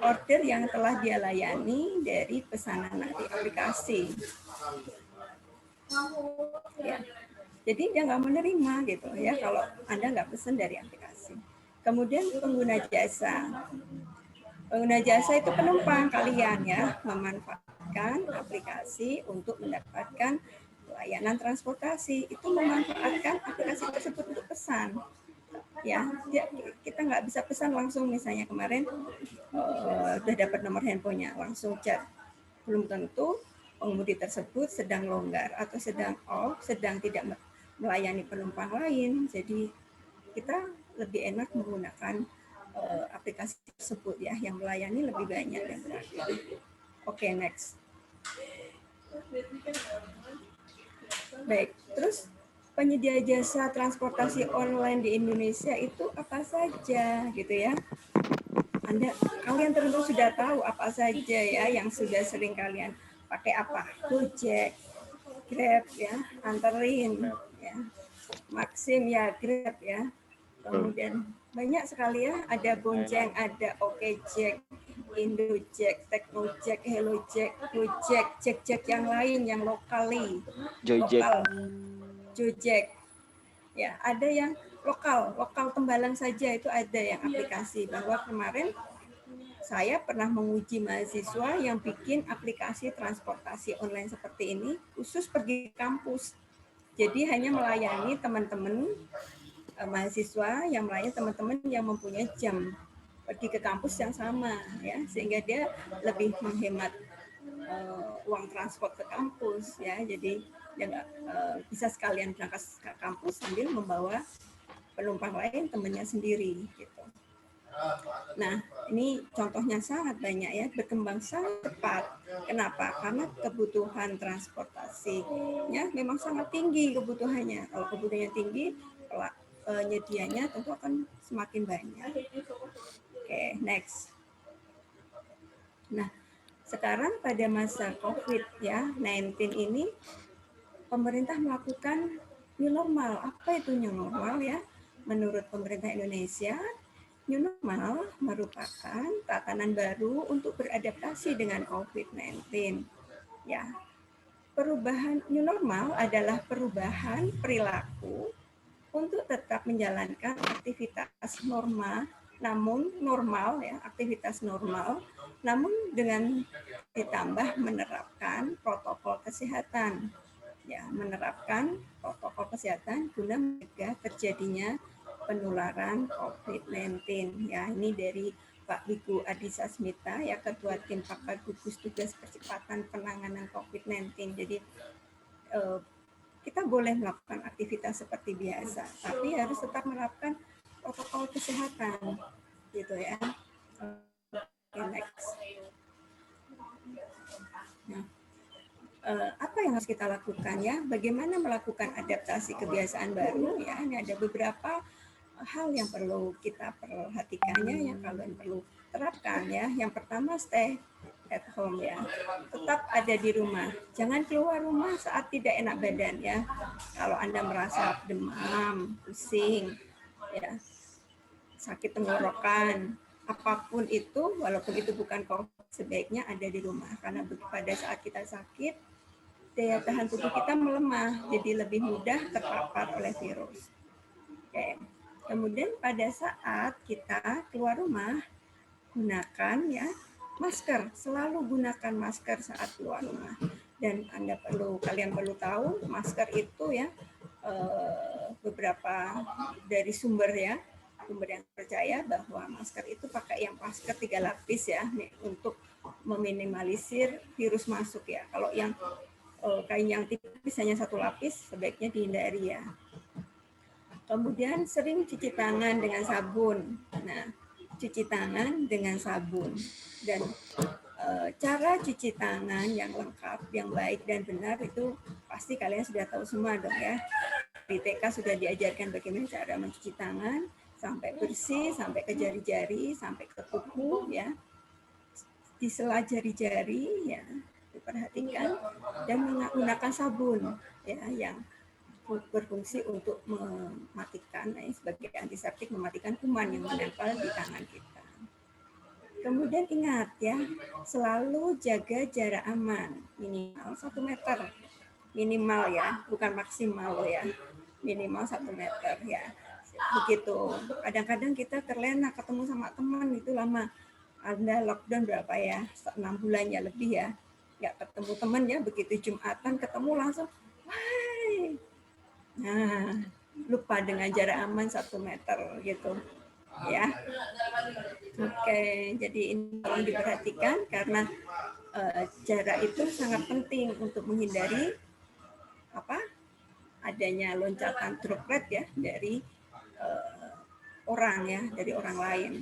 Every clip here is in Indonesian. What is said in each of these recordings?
order yang telah dia layani dari pesanan di aplikasi. Ya. Jadi dia nggak menerima gitu ya kalau Anda nggak pesan dari aplikasi. Kemudian pengguna jasa. Pengguna jasa itu penumpang kalian ya, memanfaatkan aplikasi untuk mendapatkan layanan transportasi. Itu memanfaatkan aplikasi tersebut untuk pesan. Ya, kita nggak bisa pesan langsung, misalnya kemarin udah dapat nomor handphonenya, langsung chat. Belum tentu pengemudi tersebut sedang longgar atau sedang off, sedang tidak melayani penumpang lain. Jadi kita lebih enak menggunakan aplikasi tersebut ya, yang melayani lebih banyak dan beragam. Oke, next. Baik, terus penyedia jasa transportasi online di Indonesia itu apa saja gitu ya? Kalian tentu sudah tahu apa saja ya yang sudah sering kalian pakai apa? Gojek, Grab ya, Anterin ya, Maxim ya, Grab ya. Kemudian banyak sekali ya, ada Bonceng, ada Okejek, Indojek, Teknojek, Hellojek, Gojek, Jack yang lain yang lokal, Jojek. Ya, ada yang lokal Tembalang saja itu ada yang aplikasi. Bahwa kemarin saya pernah menguji mahasiswa yang bikin aplikasi transportasi online seperti ini khusus pergi ke kampus. Jadi hanya melayani teman-teman mahasiswa yang melayani teman-teman yang mempunyai jam pergi ke kampus yang sama ya, sehingga dia lebih menghemat uang transport ke kampus ya. Jadi dia bisa sekalian berangkat ke kampus sambil membawa penumpang lain temannya sendiri gitu. Nah, ini contohnya sangat banyak ya, berkembang sangat cepat. Kenapa? Karena kebutuhan transportasinya memang sangat tinggi kebutuhannya. Kalau kebutuhannya tinggi, penyedianya tentu akan semakin banyak. Oke, next. Nah, sekarang pada masa COVID ya, 19 ini, pemerintah melakukan new normal. Apa itu new normal ya? Menurut pemerintah Indonesia, new normal merupakan tatanan baru untuk beradaptasi dengan COVID-19. Ya, perubahan new normal adalah perubahan perilaku untuk tetap menjalankan aktivitas normal, namun normal ya, aktivitas normal, namun dengan ditambah menerapkan protokol kesehatan. Ya, menerapkan protokol kesehatan guna mencegah terjadinya penularan COVID-19. Ya, ini dari Pak Wiku Adhisa Smita, ya, Ketua Tim Pakar Gugus Tugas Percepatan Penanganan COVID-19. Jadi kita boleh melakukan aktivitas seperti biasa, tapi harus tetap menerapkan protokol kesehatan, gitu ya. Oke, next. Nah, apa yang harus kita lakukan ya? Bagaimana melakukan adaptasi kebiasaan baru ya? Ini ada beberapa hal yang perlu kita perhatikannya, yang kalian perlu terapkan ya. Yang pertama, stay at home ya, tetap ada di rumah, jangan keluar rumah saat tidak enak badan ya. Kalau Anda merasa demam, pusing ya, sakit tenggorokan, apapun itu, walaupun itu bukan COVID, sebaiknya ada di rumah, karena pada saat kita sakit, daya tahan tubuh kita melemah, jadi lebih mudah terpapar oleh virus. Oke. Kemudian pada saat kita keluar rumah, gunakan ya masker, selalu gunakan masker saat keluar rumah. Dan kalian perlu tahu masker itu ya beberapa dari sumber yang percaya bahwa masker itu pakai yang masker 3 lapis ya, untuk meminimalisir virus masuk ya. Kalau yang kain yang tipis hanya 1 lapis, sebaiknya dihindari ya. Kemudian sering cuci tangan dengan sabun. Nah, cuci tangan dengan sabun. Dan cara cuci tangan yang lengkap, yang baik dan benar itu pasti kalian sudah tahu semua dong ya. Di TK sudah diajarkan bagaimana cara mencuci tangan sampai bersih, sampai ke jari-jari, sampai ke kuku ya. Di sela jari-jari ya, diperhatikan dan menggunakan sabun ya yang berfungsi untuk mematikan sebagai antiseptik, mematikan kuman yang menempel di tangan kita. Kemudian ingat ya, selalu jaga jarak aman minimal 1 meter. Minimal ya, bukan maksimal ya. Minimal 1 meter ya. Begitu. Kadang-kadang kita terlena ketemu sama teman itu lama. Ada lockdown berapa ya? 6 bulan ya lebih ya. Nggak ketemu teman ya, begitu Jumatan ketemu langsung, wah. Nah, lupa dengan jarak aman 1 meter gitu. Ya. Oke, jadi ini tolong diperhatikan karena jarak itu sangat penting untuk menghindari adanya loncatan droplet ya dari orang ya, dari orang lain.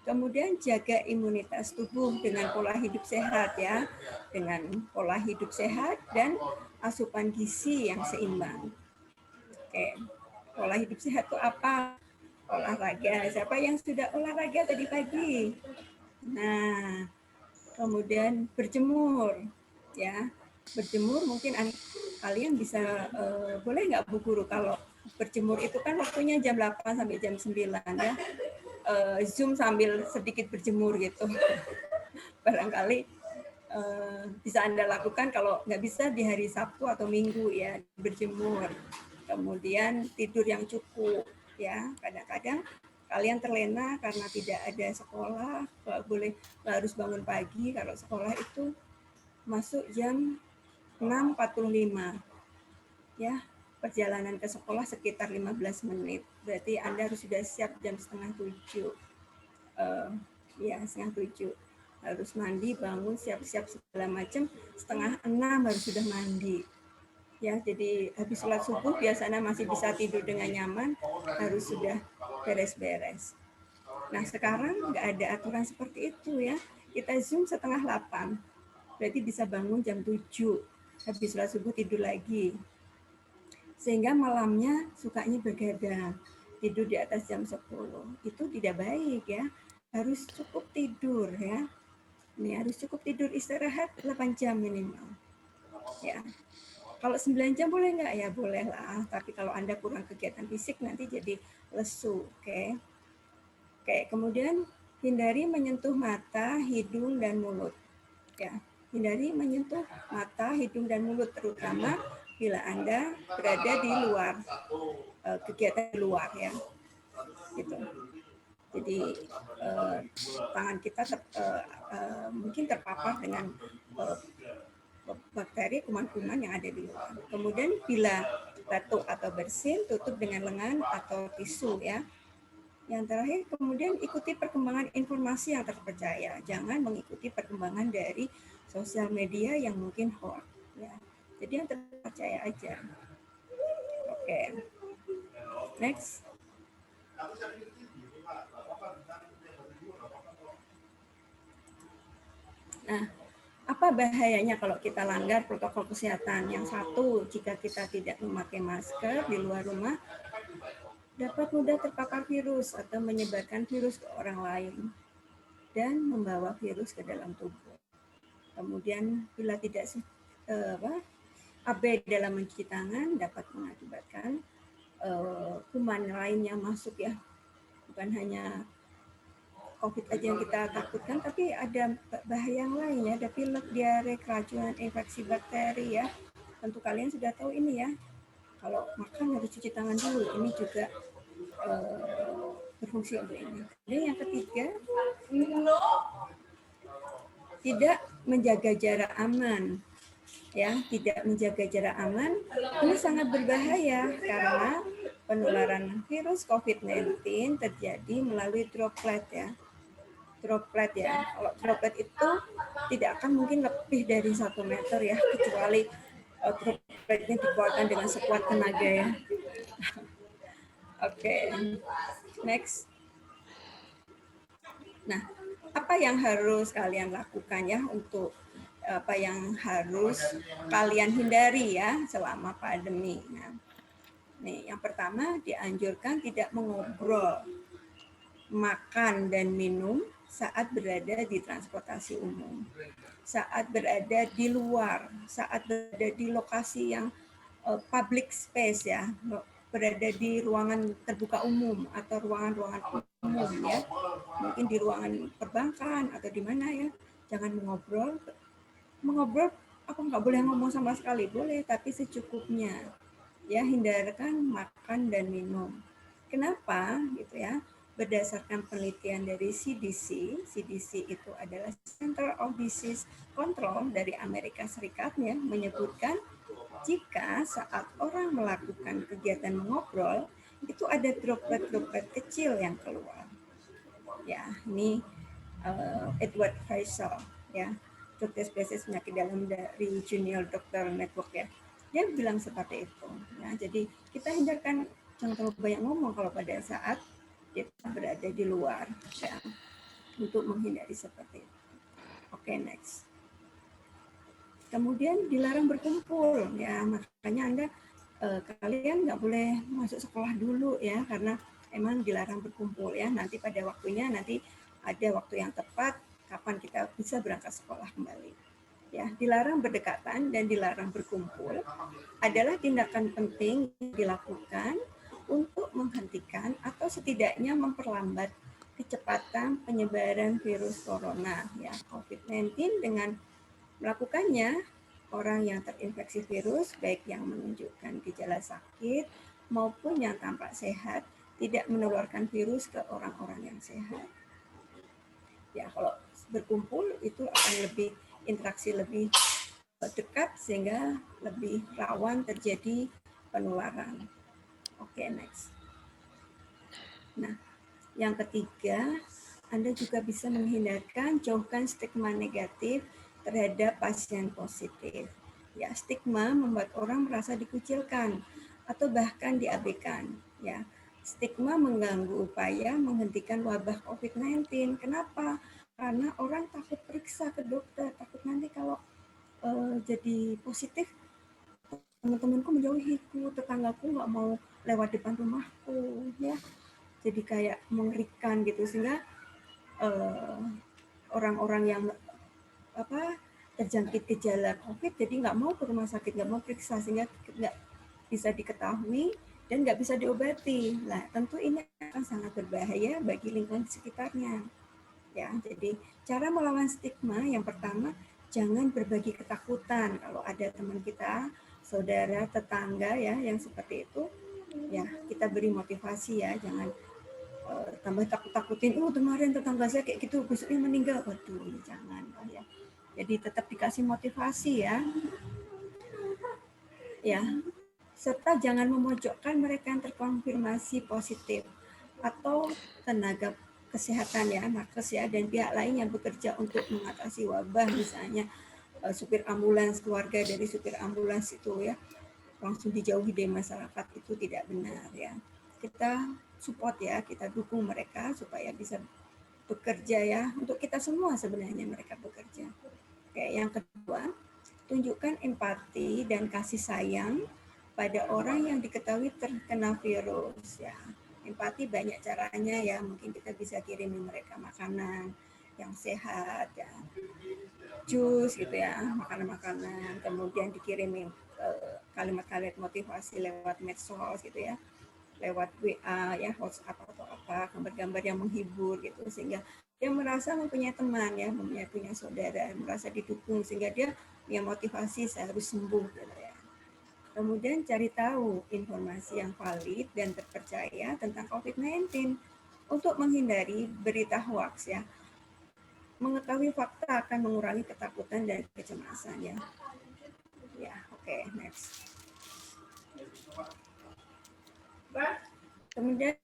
Kemudian jaga imunitas tubuh dengan pola hidup sehat ya, dengan pola hidup sehat dan asupan gizi yang seimbang. Oke, pola hidup sehat itu apa? Olahraga. Siapa yang sudah olahraga tadi pagi? Nah, kemudian berjemur, ya. Berjemur mungkin kalian bisa, boleh nggak Bu Guru kalau berjemur itu kan waktunya jam 8 sampai jam 9 ya. Zoom sambil sedikit berjemur gitu. Barangkali bisa Anda lakukan kalau nggak bisa di hari Sabtu atau Minggu ya, berjemur. Kemudian tidur yang cukup ya. Kadang-kadang kalian terlena karena tidak ada sekolah, nggak harus bangun pagi. Kalau sekolah itu masuk jam 6.45 ya, perjalanan ke sekolah sekitar 15 menit. Berarti Anda harus sudah siap jam 6:30. Ya, 6:30. Harus mandi, bangun, siap-siap segala macam. 5:30 harus sudah mandi. Ya, jadi habis sholat subuh biasanya masih bisa tidur dengan nyaman, harus sudah beres-beres. Nah, sekarang nggak ada aturan seperti itu ya. Kita Zoom 7:30. Berarti bisa bangun jam 7. Habis sholat subuh tidur lagi. Sehingga malamnya sukanya begadang. Tidur di atas jam 10. Itu tidak baik ya. Harus cukup tidur ya. Ini harus cukup tidur, istirahat 8 jam minimal. Ya. Kalau 9 jam boleh nggak? Ya boleh lah. Tapi kalau Anda kurang kegiatan fisik nanti jadi lesu. Oke. Oke, kemudian hindari menyentuh mata, hidung, dan mulut. Ya, hindari menyentuh mata, hidung, dan mulut, terutama bila Anda berada di luar, kegiatan di luar ya. Gitu. Jadi tangan kita mungkin terpapar dengan bakteri, kuman-kuman yang ada di luar. Kemudian bila batuk atau bersin, tutup dengan lengan atau tisu ya. Yang terakhir, kemudian ikuti perkembangan informasi yang terpercaya. Jangan mengikuti perkembangan dari sosial media yang mungkin hoax. Ya. Jadi yang terpercaya aja. Oke. Next. Nah, apa bahayanya kalau kita langgar protokol kesehatan? Yang satu, jika kita tidak memakai masker di luar rumah, dapat mudah terpapar virus atau menyebarkan virus ke orang lain dan membawa virus ke dalam tubuh. Kemudian bila tidak abai dalam mencuci tangan dapat mengakibatkan kuman lain yang masuk ya. Bukan hanya COVID aja yang kita takutkan, tapi ada bahaya yang lain ya, ada pilek, diare, keracunan, infeksi bakteri ya. Tentu kalian sudah tahu ini ya. Kalau makan harus cuci tangan dulu. Ini juga berfungsi untuk ini. Dan yang ketiga, tidak menjaga jarak aman. Ya, tidak menjaga jarak aman ini sangat berbahaya karena penularan virus COVID-19 terjadi melalui droplet ya. Droplet ya. Kalau droplet itu tidak akan mungkin lebih dari 1 meter ya, kecuali dropletnya dikeluarkan dengan sekuat tenaga ya. Oke. Next. Nah, apa yang harus kalian lakukan ya untuk apa yang harus kalian hindari ya selama pandemi. Nah, nih, yang pertama dianjurkan tidak mengobrol, makan dan minum saat berada di transportasi umum, saat berada di luar, saat berada di lokasi yang public space ya, berada di ruangan terbuka umum atau ruangan-ruangan umum ya, mungkin di ruangan perbankan atau di mana ya, jangan mengobrol apa nggak boleh ngomong sama sekali, boleh tapi secukupnya ya, hindarkan makan dan minum. Kenapa gitu ya? Berdasarkan penelitian dari CDC itu adalah Center of Disease Control dari Amerika Serikat ya, menyebutkan jika saat orang melakukan kegiatan mengobrol itu ada droplet-droplet kecil yang keluar. Ya, ini Edward Faisal ya, dokter spesialis penyakit dalam dari Junior Doctor Network ya. Dia bilang seperti itu. Ya, jadi kita hindarkan, jangan terlalu banyak ngomong kalau pada saat kita berada di luar ya, untuk menghindari seperti itu. Oke, next. Kemudian dilarang berkumpul ya, makanya Anda kalian nggak boleh masuk sekolah dulu ya, karena emang dilarang berkumpul ya. Nanti pada waktunya nanti ada waktu yang tepat kapan kita bisa berangkat sekolah kembali. Ya, dilarang berdekatan dan dilarang berkumpul adalah tindakan penting yang dilakukan untuk menghentikan atau setidaknya memperlambat kecepatan penyebaran virus corona ya, COVID-19 dengan melakukannya. Orang yang terinfeksi virus, baik yang menunjukkan gejala sakit maupun yang tampak sehat, tidak menularkan virus ke orang-orang yang sehat. Ya, kalau berkumpul itu akan lebih interaksi lebih dekat sehingga lebih rawan terjadi penularan. Oke, next. Nah, yang ketiga, Anda juga bisa menghindarkan, jauhkan stigma negatif terhadap pasien positif. Ya, stigma membuat orang merasa dikucilkan atau bahkan diabaikan. Ya, stigma mengganggu upaya menghentikan wabah COVID-19. Kenapa? Karena orang takut periksa ke dokter, takut nanti kalau jadi positif, teman-temanku menjauhiku, tetanggaku nggak mau lewat depan rumahku, ya. Jadi kayak mengerikan gitu, sehingga orang-orang yang terjangkit gejala COVID jadi nggak mau ke rumah sakit, nggak mau periksa, sehingga nggak bisa diketahui dan nggak bisa diobati. Nah, tentu ini akan sangat berbahaya bagi lingkungan sekitarnya. Ya, jadi cara melawan stigma yang pertama, jangan berbagi ketakutan. Kalau ada teman kita, saudara, tetangga ya yang seperti itu, ya kita beri motivasi ya, jangan tambah takut-takutin. Kemarin tetangga saya kayak gitu, besoknya meninggal. Waduh, jangan ya. Jadi tetap dikasih motivasi ya. Ya, serta jangan memojokkan mereka yang terkonfirmasi positif atau tenaga kesehatan ya, nakes ya, dan pihak lain yang bekerja untuk mengatasi wabah, misalnya supir ambulans, keluarga dari supir ambulans itu ya, langsung dijauhi dari masyarakat, itu tidak benar ya. Kita support ya, kita dukung mereka supaya bisa bekerja ya, untuk kita semua sebenarnya mereka bekerja. Oke, yang kedua, tunjukkan empati dan kasih sayang pada orang yang diketahui terkena virus ya. Empati banyak caranya ya, mungkin kita bisa kirimi mereka makanan yang sehat ya, jus gitu ya, makanan-makanan, kemudian dikirimi kalimat-kalimat motivasi lewat medsos gitu ya, lewat WA ya, WhatsApp atau apa, gambar-gambar yang menghibur gitu, sehingga dia merasa mempunyai teman ya, punya saudara, merasa didukung, sehingga dia punya motivasi saya harus sembuh gitu ya. Kemudian cari tahu informasi yang valid dan terpercaya tentang COVID-19 untuk menghindari berita hoax ya. Mengetahui fakta akan mengurangi ketakutan dan kecemasan ya. Ya, oke, next. Kemudian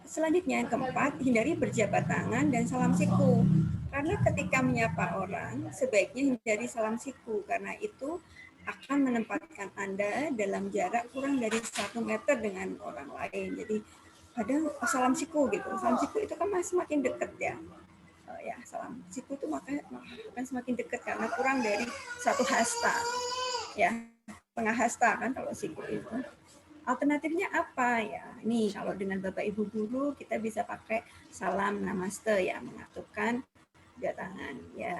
selanjutnya yang keempat, hindari berjabat tangan dan salam siku. Karena ketika menyapa orang, sebaiknya hindari salam siku, karena itu akan menempatkan Anda dalam jarak kurang dari 1 meter dengan orang lain. Jadi kadang salam siku gitu. Salam siku itu kan semakin dekat ya. Ya, salam siku itu makanya akan semakin dekat karena kurang dari 1 hasta. Ya, setengah hasta kan kalau siku itu. Alternatifnya apa ya? Ini kalau dengan Bapak Ibu guru kita bisa pakai salam namaste ya, mengaturkan kedua tangan ya,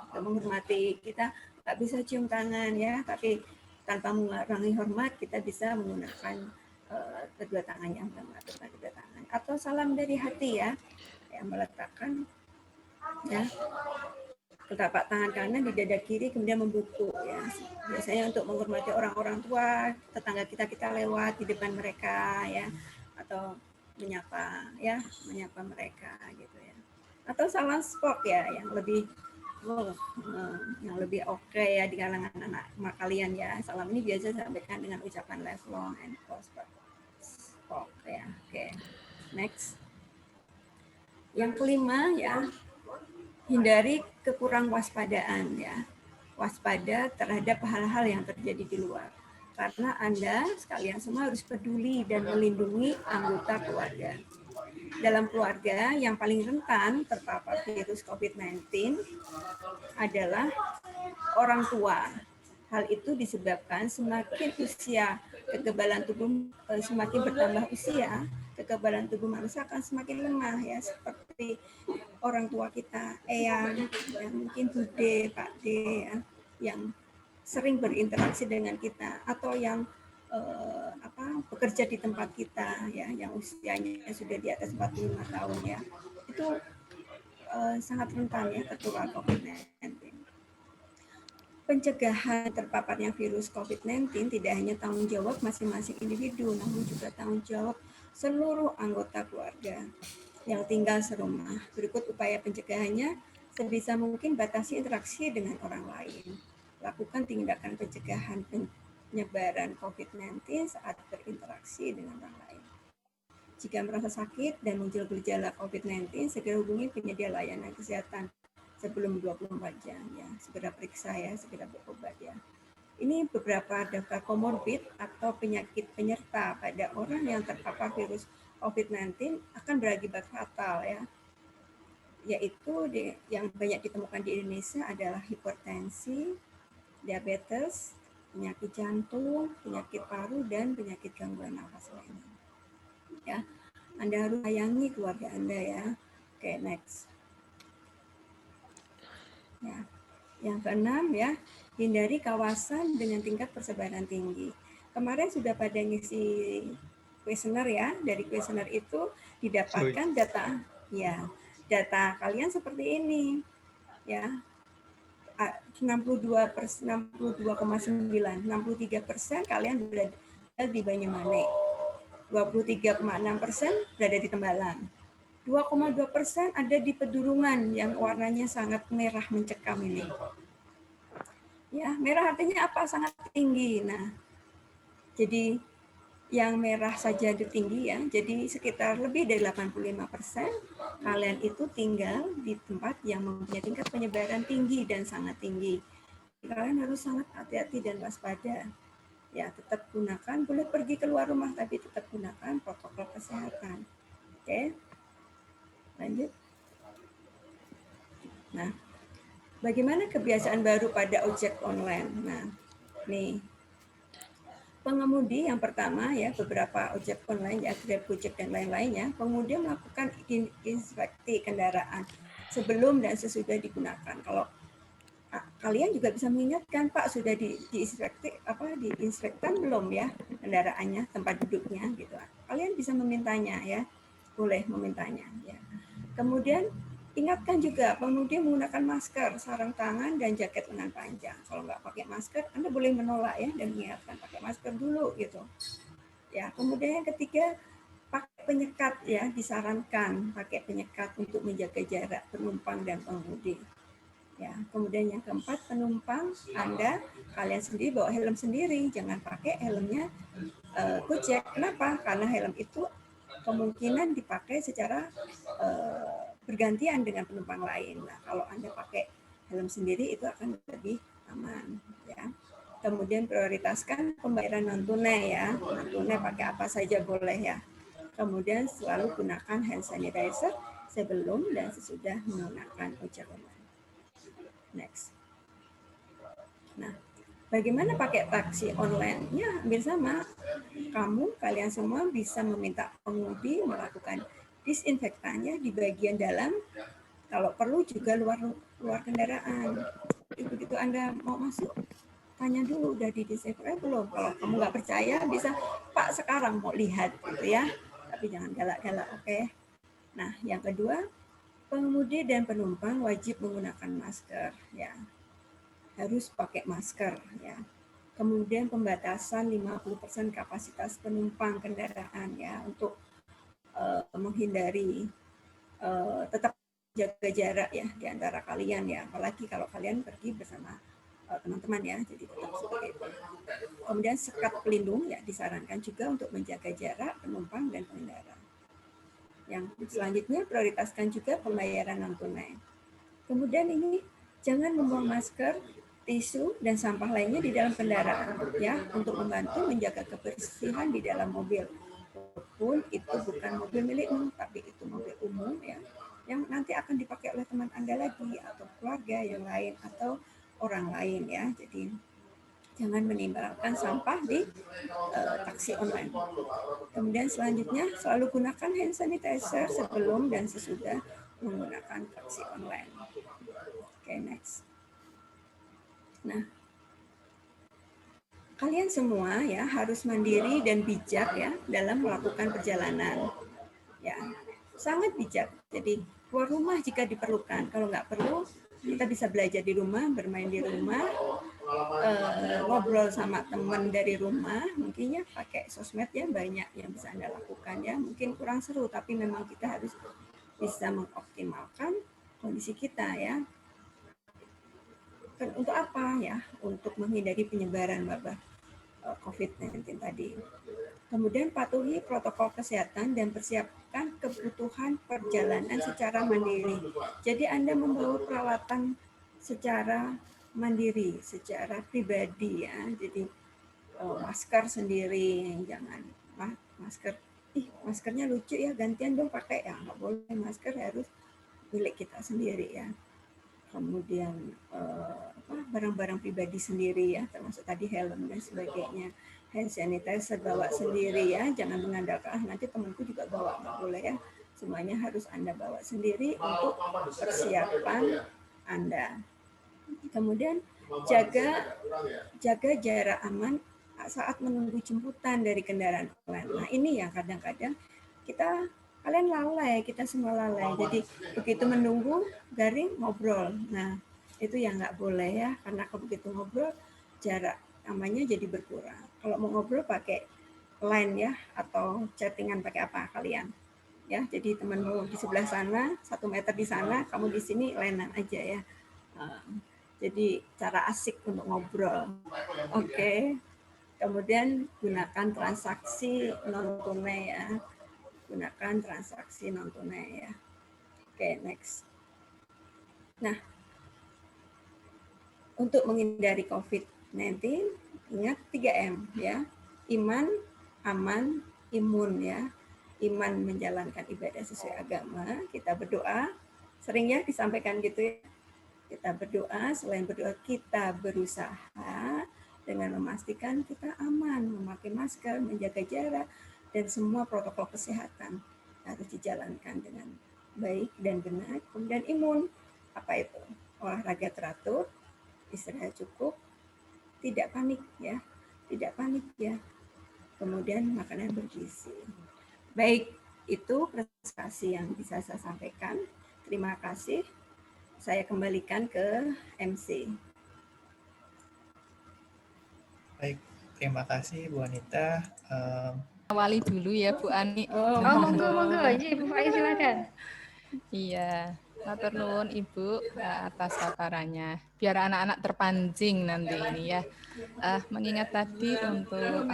kita menghormati, kita nggak bisa cium tangan ya, tapi tanpa mengurangi hormat kita bisa menggunakan kedua tangan yang meletakkan kedua tangan, atau salam dari hati ya, yang meletakkan ya telapak tangan kanan di dada kiri kemudian membungkuk ya, biasanya untuk menghormati orang-orang tua, tetangga kita lewat di depan mereka ya, atau menyapa mereka gitu ya, atau salam sport ya yang lebih oke ya di kalangan anak kalian ya. Salam ini biasa disampaikan dengan ucapan left long and close ya. Oke. Next. Yang kelima ya, hindari kekurangwaspadaan ya. Waspada terhadap hal-hal yang terjadi di luar. Karena Anda sekalian semua harus peduli dan melindungi anggota keluarga. Dalam keluarga yang paling rentan terpapar virus COVID-19 adalah orang tua. Hal itu disebabkan semakin usia kekebalan tubuh semakin bertambah usia, kekebalan tubuh manusia akan semakin lemah ya, seperti orang tua kita, eyang, ya, mungkin Bude, Pak D ya, yang sering berinteraksi dengan kita, atau yang bekerja di tempat kita ya, yang usianya sudah di atas 45 tahun ya, itu sangat rentan ya tertular COVID-19. Pencegahan terpaparnya virus COVID-19 tidak hanya tanggung jawab masing-masing individu, namun juga tanggung jawab seluruh anggota keluarga yang tinggal serumah. Berikut upaya pencegahannya: sebisa mungkin batasi interaksi dengan orang lain. Lakukan tindakan pencegahan penyebaran COVID-19 saat berinteraksi dengan orang lain. Jika merasa sakit dan muncul gejala COVID-19, segera hubungi penyedia layanan kesehatan sebelum 24 jam ya, segera periksa ya, segera berobat ya. Ini beberapa daftar komorbid atau penyakit penyerta pada orang yang terpapar virus COVID-19 akan berakibat fatal ya. Yaitu yang banyak ditemukan di Indonesia adalah hipertensi, diabetes, penyakit jantung, penyakit paru, dan penyakit gangguan nafas lainnya. Ya, Anda harus sayangi keluarga Anda ya. Oke, next. Ya. Yang keenam ya, hindari kawasan dengan tingkat persebaran tinggi. Kemarin sudah pada ngisi kuesioner ya, dari kuesioner itu didapatkan data ya, data kalian seperti ini ya, 62,9, 63% kalian berada di Banyumanik, 23,6% berada di Tembalang, 2,2% ada di Pedurungan yang warnanya sangat merah mencekam ini. Ya, merah artinya apa? Sangat tinggi. Nah, jadi yang merah saja itu tinggi ya. Jadi sekitar lebih dari 85% kalian itu tinggal di tempat yang mempunyai tingkat penyebaran tinggi dan sangat tinggi. Kalian harus sangat hati-hati dan waspada. Ya, tetap gunakan, boleh pergi keluar rumah tapi tetap gunakan protokol kesehatan. Oke. Lanjut. Nah, bagaimana kebiasaan baru pada ojek online? Nah, nih, pengemudi yang pertama ya, beberapa ojek online ya, Grab, Gojek dan lain-lainnya, pengemudi melakukan inspeksi kendaraan sebelum dan sesudah digunakan. Kalau kalian juga bisa mengingatkan, Pak, sudah diinspektan belum ya kendaraannya, tempat duduknya gitu. Kalian bisa memintanya ya, boleh memintanya ya. Kemudian ingatkan juga pengemudi menggunakan masker, sarung tangan, dan jaket lengan panjang. Kalau nggak pakai masker, Anda boleh menolak ya dan mengingatkan pakai masker dulu gitu. Ya, kemudian yang ketiga, pakai penyekat ya, disarankan pakai penyekat untuk menjaga jarak penumpang dan pengemudi. Ya, kemudian yang keempat, penumpang Anda kalian sendiri bawa helm sendiri, jangan pakai helmnya Gojek. Kenapa? Karena helm itu kemungkinan dipakai secara bergantian dengan penumpang lain. Nah, kalau Anda pakai helm sendiri itu akan lebih aman ya. Kemudian prioritaskan pembayaran non tunai ya. Non tunai pakai apa saja boleh ya. Kemudian selalu gunakan hand sanitizer sebelum dan sesudah menggunakan ojek online. Next. Nah, bagaimana pakai taksi online? Ya, hampir sama. Kalian semua bisa meminta pengemudi melakukan disinfektannya di bagian dalam, kalau perlu juga luar kendaraan. Begitu Anda mau masuk tanya dulu udah di disable belum. Kalau kamu nggak percaya bisa Pak sekarang mau lihat gitu ya, tapi jangan galak-galak, oke? Nah, yang kedua, pengemudi dan penumpang wajib menggunakan masker, ya, harus pakai masker, ya. Kemudian pembatasan 50% kapasitas penumpang kendaraan, ya, untuk menghindari tetap jaga jarak ya di antara kalian ya, apalagi kalau kalian pergi bersama teman-teman ya, jadi tetap seperti itu. Kemudian sekat pelindung ya disarankan juga untuk menjaga jarak penumpang dan pengendara. Yang selanjutnya prioritaskan juga pembayaran non tunai. Kemudian ini jangan membuang masker, tisu dan sampah lainnya di dalam kendaraan ya, untuk membantu menjaga kebersihan di dalam mobil. Walaupun itu bukan mobil milikmu, tapi itu mobil umum ya, yang nanti akan dipakai oleh teman Anda lagi atau keluarga yang lain atau orang lain ya. Jadi jangan meninggalkan sampah di taksi online. Kemudian selanjutnya selalu gunakan hand sanitizer sebelum dan sesudah menggunakan taksi online. Oke, next. Nah, kalian semua ya harus mandiri dan bijak ya dalam melakukan perjalanan. Ya, sangat bijak. Jadi keluar rumah jika diperlukan. Kalau nggak perlu, kita bisa belajar di rumah, bermain di rumah, ngobrol sama teman dari rumah. Mungkin ya pakai sosmed ya, banyak yang bisa Anda lakukan ya. Mungkin kurang seru, tapi memang kita harus bisa mengoptimalkan kondisi kita ya. Untuk apa ya? Untuk menghindari penyebaran wabah COVID-19 tadi. Kemudian patuhi protokol kesehatan dan persiapkan kebutuhan perjalanan secara mandiri. Jadi Anda membawa peralatan secara mandiri, secara pribadi ya. Jadi masker sendiri, jangan masker, maskernya lucu ya, gantian dong pakai ya, nggak boleh, masker harus milik kita sendiri ya. Kemudian barang-barang pribadi sendiri ya, termasuk tadi helm dan sebagainya. Hand sanitizer bawa sendiri ya, jangan mengandalkan nanti temanku juga bawa, nggak boleh ya. Semuanya harus Anda bawa sendiri untuk persiapan Anda. Kemudian jaga jarak aman saat menunggu jemputan dari kendaraan online. Nah ini yang kadang-kadang kalian lalai, kita semua lalai. Jadi begitu menunggu garing ngobrol. Nah itu yang nggak boleh ya, karena kalau begitu ngobrol jarak amannya jadi berkurang. Kalau mau ngobrol pakai line ya, atau chattingan pakai apa kalian? Ya, jadi temanmu di sebelah sana, 1 meter di sana, kamu di sini linean aja ya. Jadi cara asik untuk ngobrol. Oke. Kemudian gunakan transaksi non tunai ya. Gunakan transaksi non tunai ya. Oke, next. Nah, untuk menghindari COVID-19, ingat 3M ya. Iman, aman, imun ya. Iman menjalankan ibadah sesuai agama, kita berdoa, sering ya disampaikan gitu ya. Kita berdoa, selain berdoa kita berusaha dengan memastikan kita aman, memakai masker, menjaga jarak, dan semua protokol kesehatan harus dijalankan dengan baik dan benar. Kemudian imun, apa itu? Olahraga teratur, istirahat cukup, tidak panik ya, tidak panik ya. Kemudian makanan bergizi. Baik, itu presentasi yang bisa saya sampaikan. Terima kasih. Saya kembalikan ke MC. Baik, terima kasih Bu Anita. Awali dulu ya Bu Ani. Oh, monggo. Iya, Bu Faiz silakan. Iya, matur nuwun Ibu atas paparannya. Biar anak-anak terpancing nanti ini ya. Mengingat tadi untuk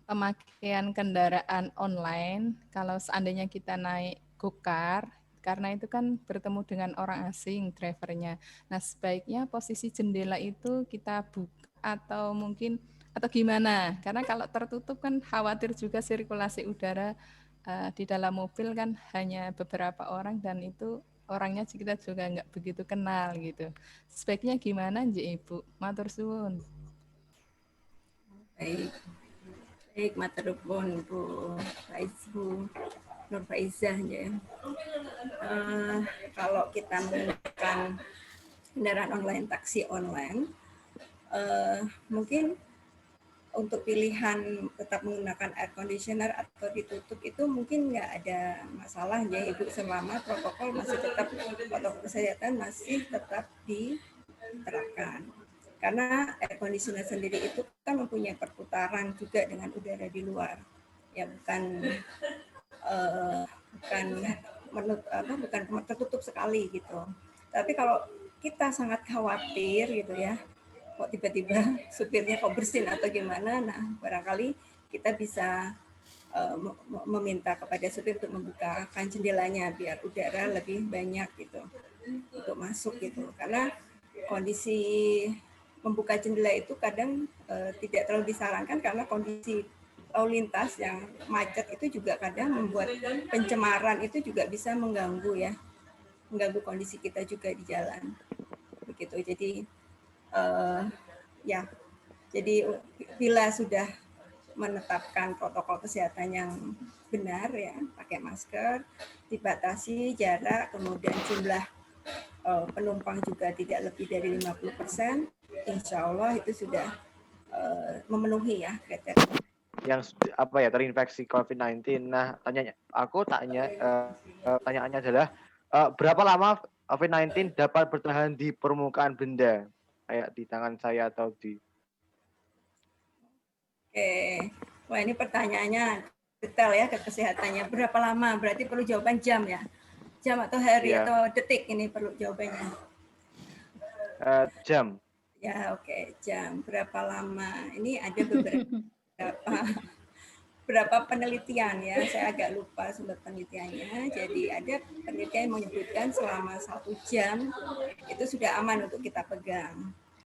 pemakaian kendaraan online, kalau seandainya kita naik gokar, karena itu kan bertemu dengan orang asing drivernya. Nah, sebaiknya posisi jendela itu kita buka atau mungkin atau gimana? Karena kalau tertutup kan khawatir juga sirkulasi udara di dalam mobil kan hanya beberapa orang dan itu orangnya kita juga nggak begitu kenal gitu. Sebaiknya gimana Ibu? Matur suwun. Baik, matur nuwun Bu Faiz, Bu Nur Faizah ya. Kalau kita menggunakan kendaraan online, taksi online, mungkin untuk pilihan tetap menggunakan air conditioner atau ditutup itu mungkin nggak ada masalah ya Ibu, selama protokol masih tetap, protokol kesehatan masih tetap diterapkan. Karena air conditioner sendiri itu kan mempunyai perputaran juga dengan udara di luar, ya bukan tertutup sekali gitu. Tapi kalau kita sangat khawatir gitu ya, kok tiba-tiba supirnya kok bersin atau gimana, nah barangkali kita bisa meminta kepada supir untuk membukakan jendelanya biar udara lebih banyak gitu untuk masuk gitu. Karena kondisi membuka jendela itu kadang tidak terlalu disarankan karena kondisi lalu lintas yang macet itu juga kadang membuat pencemaran itu juga bisa mengganggu kondisi kita juga di jalan begitu. Jadi jadi bila sudah menetapkan protokol kesehatan yang benar ya, pakai masker, dibatasi jarak, kemudian jumlah penumpang juga tidak lebih dari 50%, insya Allah itu sudah memenuhi ya kriteria. Yang terinfeksi COVID-19. Nah, pertanyaannya adalah berapa lama COVID-19 dapat bertahan di permukaan benda, kayak di tangan saya atau di. Oke, wah ini pertanyaannya detail ya ke kesehatannya. Berapa lama? Berarti perlu jawaban jam ya? Jam atau hari atau detik ini perlu jawabannya? Jam. Ya oke, jam. Berapa lama? Ini ada beberapa penelitian ya. Saya agak lupa sumber penelitiannya. Jadi ada penelitian yang menyebutkan selama 1 jam itu sudah aman untuk kita pegang.